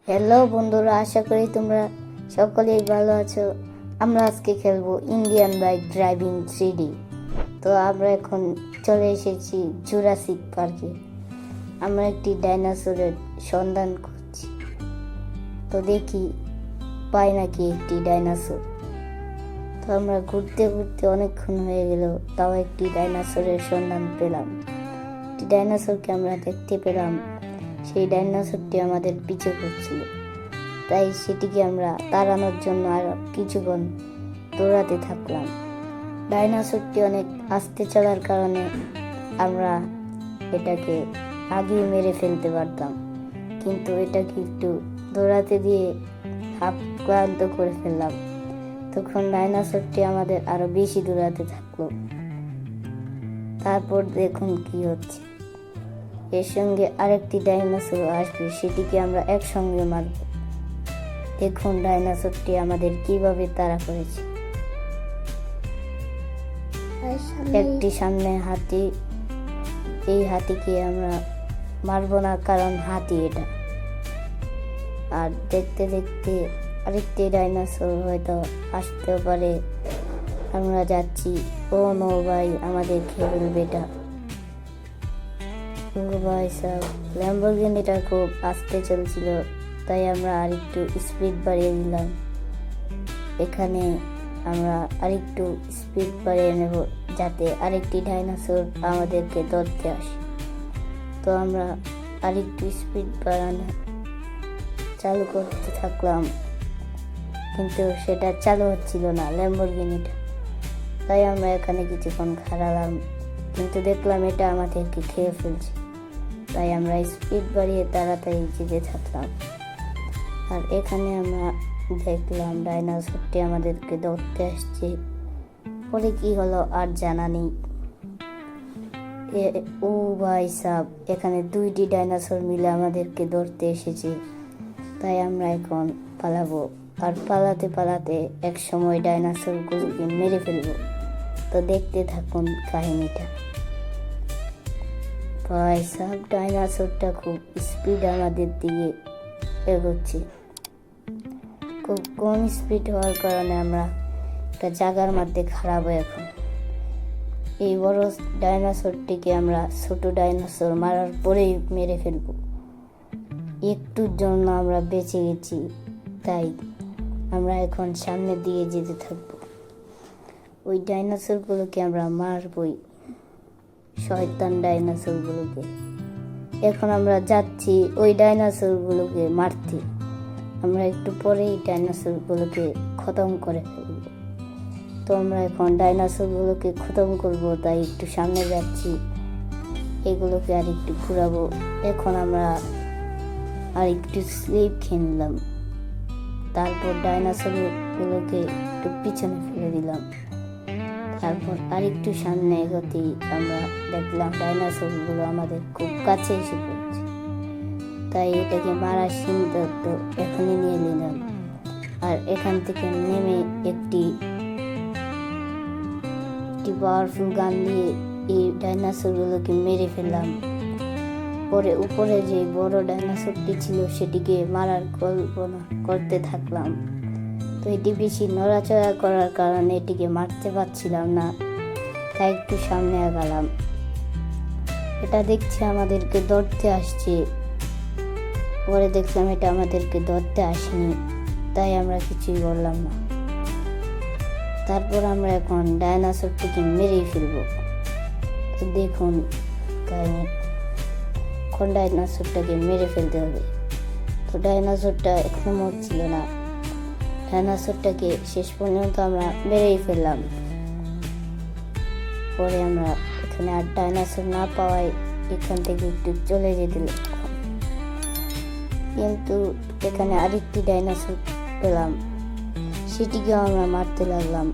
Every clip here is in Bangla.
হ্যালো বন্ধুরা, আশা করি তোমরা সকলেই ভালো আছো। আমরা আজকে খেলবো ইন্ডিয়ান বাইক ড্রাইভিং 3D। তো আমরা এখন চলে এসেছি জুরাসিক পার্কে। আমরা একটি ডাইনোসরের সন্ধান করছি। তো দেখি পাই নাকি একটি ডাইনোসর। তো আমরা ঘুরতে ঘুরতে অনেকক্ষণ হয়ে গেল, তাও একটি ডাইনোসরের সন্ধান পেলাম। একটি ডাইনোসরকে আমরা দেখতে পেলাম। সেই ডাইনোসরটি আমাদের পিছু করছিল, তাই সেটিকে আমরা তাড়ানোর জন্য আরো কিছুক্ষণ দৌড়াতে থাকলাম। ডাইনোসরটি অনেক আস্তে চলার কারণে আমরা এটাকে আগেই মেরে ফেলতে পারতাম, কিন্তু এটাকে একটু দৌড়াতে দিয়ে হাফ ক্লান্ত করে ফেললাম। তখন ডাইনোসরটি আমাদের আরো বেশি দৌড়াতে থাকলো। তারপর দেখুন কি হচ্ছে। এর সঙ্গে আরেকটি ডাইনোসর আসবে, সেটিকে আমরা একসঙ্গে মারব। দেখুন ডাইনোসরটি আমাদের কিভাবে তাড়া করেছে। একটি সামনে হাতি, এই হাতিকে আমরা মারব না, কারণ হাতি এটা। আর দেখতে দেখতে আরেকটি ডাইনোসর হয়তো আসতেও পারে। আমরা যাচ্ছি। ও নো ভাই, আমাদের খেয়ে ফেলবে এটা। ভাই সাহেব, ল্যাম্বরগিনিটা খুব আস্তে চলছিল, তাই আমরা আরেকটু স্পিড বাড়িয়ে দিলাম। এখানে আমরা আরেকটু স্পিড বাড়িয়ে নেব, যাতে আরেকটি ডাইনোসর আমাদেরকে ধরতে আসে। তো আমরা আরেকটু স্পিড বাড়ানো চালু করতে থাকলাম, কিন্তু সেটা চালু হচ্ছিল না ল্যাম্বরগিনিটা। তাই আমরা এখানে কিছুক্ষণ খাড়ালাম, কিন্তু দেখলাম এটা আমাদেরকে খেয়ে ফেলছে। তাই আমরা স্পিড বাড়িয়ে তাড়াতাড়ি যেতে থাকলাম। আর এখানে আমরা দেখলাম ডাইনোসরটি আমাদেরকে ধরতে আসছে। পরে কি হলো আর জানা নেই। ও ভাই সাহেব, এখানে দুইটি ডাইনোসর মিলে আমাদেরকে ধরতে এসেছে। তাই আমরা এখন পালাবো। আর পালাতে পালাতে এক সময় ডাইনোসরগুলোকে মেরে ফেলবো। তো দেখতে থাকুন কাহিনীটা। ভাই সাহেব, ডাইনোসরটা খুব স্পিড আমাদের দিকে এগোচ্ছে। খুব কম স্পিড হওয়ার কারণে আমরা একটা জায়গার মধ্যে খারাপ এখন। এই বড় ডাইনোসরটিকে আমরা ছোট ডাইনোসর মারার পরেই মেরে ফেলবো। একটুর জন্য আমরা বেঁচে গেছি, তাই আমরা এখন সামনের দিকে যেতে থাকবো। ওই ডাইনোসরগুলোকে আমরা মারবই, শয়তান ডাইনোসরগুলোকে। এখন আমরা যাচ্ছি ওই ডাইনোসরগুলোকে মারতে। আমরা একটু পরেই ডাইনোসরগুলোকে খতম করে ফেলব। তো আমরা এখন ডাইনোসরগুলোকে খতম করব, তাই একটু সামনে যাচ্ছি। এগুলোকে আর একটু ঘুরাবো। এখন আমরা আর একটু স্লিপ খেয়ে নিলাম। তারপর ডাইনোসরগুলোকে একটু পিছনে ফেলে দিলাম। তারপর আরেকটু সামনে এগোতেই আমরা দেখলাম ডাইনোসরগুলো আমাদের খুব কাছে এসে পড়ছে। তাই এটাকে মারার সিদ্ধান্ত এখনই নিয়ে নিলাম। আর এখান থেকে নেমে একটি পাওয়ারফুল গান দিয়ে এই ডাইনোসরগুলোকে মেরে ফেললাম। পরে উপরে যে বড় ডাইনোসরটি ছিল সেটিকে মারার কল্পনা করতে থাকলাম। তো এটি বেশি নড়াচড়া করার কারণে এটিকে মারতে পারছিলাম না, তাই একটু সামনে আগালাম। এটা দেখছি আমাদেরকে ধরতে আসছে। পরে দেখলাম এটা আমাদেরকে ধরতে আসেনি, তাই আমরা কিছুই বললাম না। তারপর আমরা এখন ডাইনোসরটিকে মেরেই ফেলবো। তো দেখুন কাহিনী, এখন ডাইনোসরটাকে মেরে ফেলতে হবে। তো ডাইনোসরটা এখনো মরছিল না। ডাইনোসরটাকে শেষ পর্যন্ত আমরা মেরেই ফেললাম। পরে আমরা এখানে আর ডাইনোসর না পাওয়ায় এখান থেকে একটু চলে যেতে লাগলাম। কিন্তু এখানে আরেকটি ডাইনোসর পেলাম, সেটিকেও আমরা মারতে লাগলাম।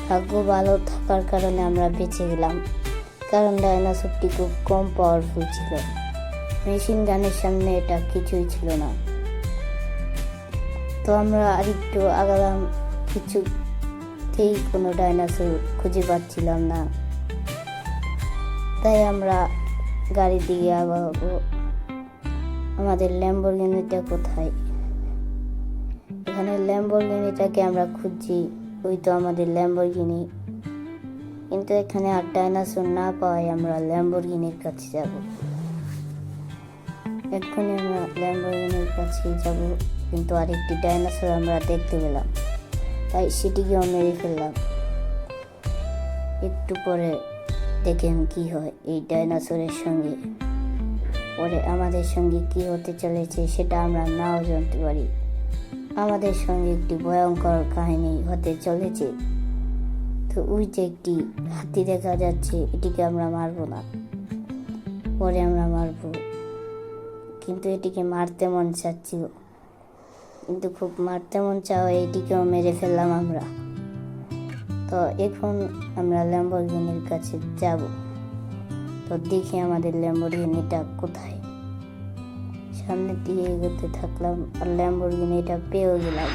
ভাগ্য ভালো থাকার কারণে আমরা বেঁচে গেলাম, কারণ ডাইনোসরটি খুব কম পাওয়ারফুল ছিল। মেশিন গানের সামনে এটা কিছুই ছিল না। তো আমরা আরেকটু আগালাম, কিছুতেই কোনো ডাইনোসর খুঁজে পাচ্ছিলাম না। তাই আমরা গাড়ির দিকে আগাবো। আমাদের ল্যাম্বরগিনিটা কোথায়? এখানে ল্যাম্বরগিনিটাকে আমরা খুঁজছি, ওই তো আমাদের ল্যাম্বরগিনি। কিন্তু এখানে আর ডাইনোসর না পাওয়ায় আমরা ল্যাম্বরগিনির কাছে যাব। এক্ষুনি আমরা ল্যাম্বরগিনির কাছে যাব, কিন্তু আরেকটি ডাইনোসর আমরা দেখতে পেলাম, তাই সেটিকেও মেরে ফেললাম। একটু পরে দেখেন কি হয় এই ডাইনোসরের সঙ্গে। পরে আমাদের সঙ্গে কি হতে চলেছে সেটা আমরা নাও জানতে পারি। আমাদের সঙ্গে একটি ভয়ঙ্কর কাহিনী হতে চলেছে। তো ওই যে একটি হাতি দেখা যাচ্ছে, এটিকে আমরা মারবো না, পরে আমরা মারবো। কিন্তু এটিকে মারতে মন চাচ্ছিল, কিন্তু খুব মারতে মন চাওয়া এটিকেও মেরে ফেললাম আমরা। তো এখন আমরা ল্যাম্বরগিনির কাছে যাব। তো দেখি আমাদের ল্যাম্বরগিনিটা কোথায়। সামনের দিকে এগোতে থাকলাম আর ল্যাম্বরগিনিটা পেয়েও গেলাম।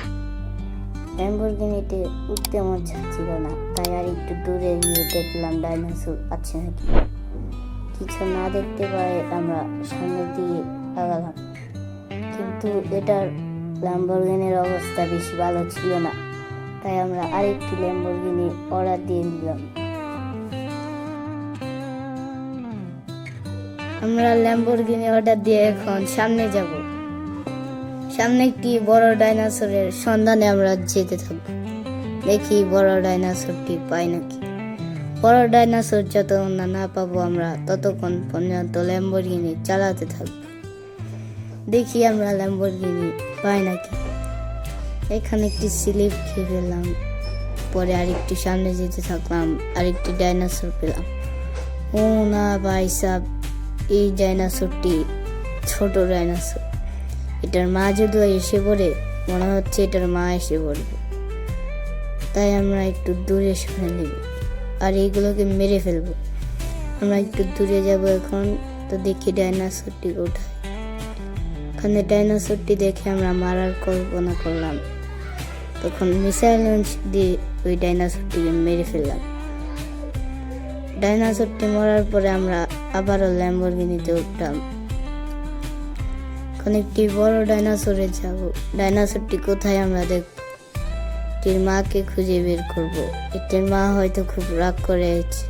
ল্যাম্বরগিনিতে উঠতে মন চাচ্ছিল না, তাই আর একটু দূরে গিয়ে দেখলাম ডাইনোসর আছে নাকি। কিছু না দেখতে পারে আমরা সামনের দিকে আগালাম, কিন্তু এটার ল্যাম্বরগিনির অবস্থা বেশি ভালো ছিল না, তাই আমরা আরেকটি ল্যাম্বরগিনি অর্ডার দিয়ে দিলাম। আমরা ল্যাম্বরগিনি অর্ডার দিয়ে এখন সামনে যাব। সামনে একটি বড় ডাইনোসরের সন্ধানে আমরা যেতে থাকব। দেখি বড় ডাইনোসরটি পাই নাকি। বড় ডাইনোসর যতক্ষণ না পাবো আমরা ততক্ষণ পর্যন্ত ল্যাম্বরগিনি চালাতে থাকবো। দেখি আমরা ল্যাম্বরগিনি পাই নাকি। এখানে একটি স্লিপ খেয়ে ফেললাম, পরে আরেকটি সামনে যেতে থাকলাম, আরেকটি ডাইনোসর পেলাম। ও না ভাই সাহেব, এই ডাইনোসরটি ছোট ডাইনোসর। এটার মা যদি এসে পড়ে, মনে হচ্ছে এটার মা এসে পড়বে, তাই আমরা একটু দূরে সরে নেব আর এইগুলোকে মেরে ফেলবো। আমরা একটু দূরে যাব এখন। তো দেখি ডাইনোসরটি কোথায়। ওখানে ডাইনোসরটি দেখে আমরা মারার কল্পনা করলাম, তখন মিসাইল লঞ্চ দিয়ে ওই ডাইনোসরটিকে মেরে ফেললাম। ডাইনোসরটি মরার পরে আমরা আবারও ল্যাম্বরগিনিতে উঠলাম। এখন একটি বড় ডাইনোসরে যাব। ডাইনোসরটি কোথায় আমরা দেখব, এটির মাকে খুঁজে বের করব। এটির মা হয়তো খুব রাগ করে আছে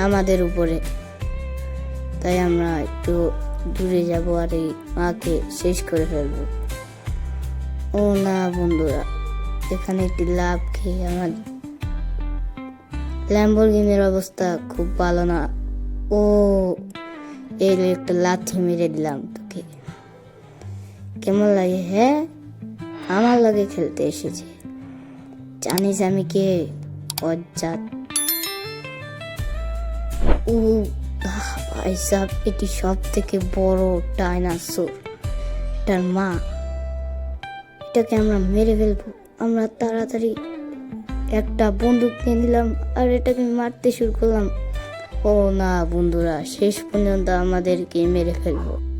আমাদের উপরে, তাই আমরা একটু দূরে যাব আর এই মাকে শেষ করে ফেলব। ও না বন্ধুরা, এখানে একটি লাভ খেয়ে আমার ল্যাম্বরগিনির অবস্থা খুব ভালো না। ও এই একটা লাথি মেরে দিলাম তোকে। কেমন লাগে? হ্যাঁ, আমার লাগে খেলতে এসেছে, জানিস আমি কে? অজ্জাত। ও ভাই সাহেব, এটি সব থেকে বড় ডাইনোসর, এটার মা। এটাকে আমরা মেরে ফেলবো। আমরা তাড়াতাড়ি একটা বন্দুক নিয়ে নিলাম আর এটাকে মারতে শুরু করলাম। ও না বন্ধুরা, শেষ পর্যন্ত আমাদেরকে মেরে ফেলবো।